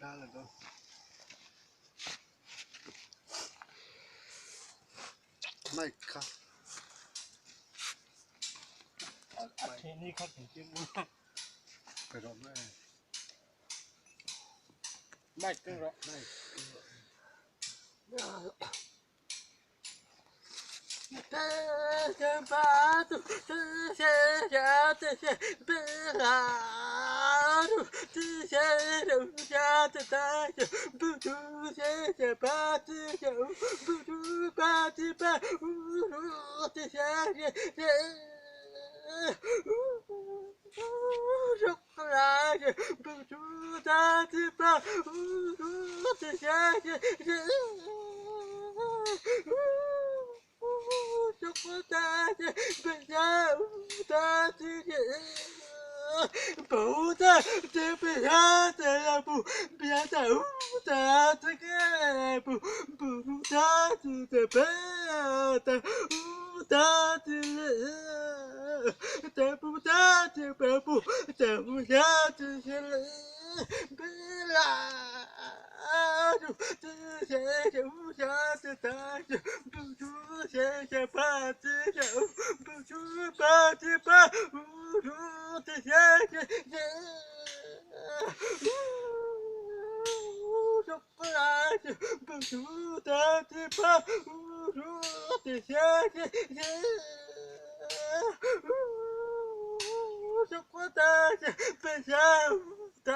干了都。麦克。天你看挺精啊！ไปรอแม่ 麦更热。 这把子，这些下这些别拉住，这些留下的大手，不住谢谢把子手，不住把子把，不住这些些。说来是不住大地方，不住这些些。说大地本下大地人。不在这边下的不，别在无大这个不大这个本的无大的人，得不大这个不得不下这些人，别拉住这些无下的大手，不出谢谢把子手，不出把子把不出这些人。说不来是不出的地方，不出这些人。说不来是不想。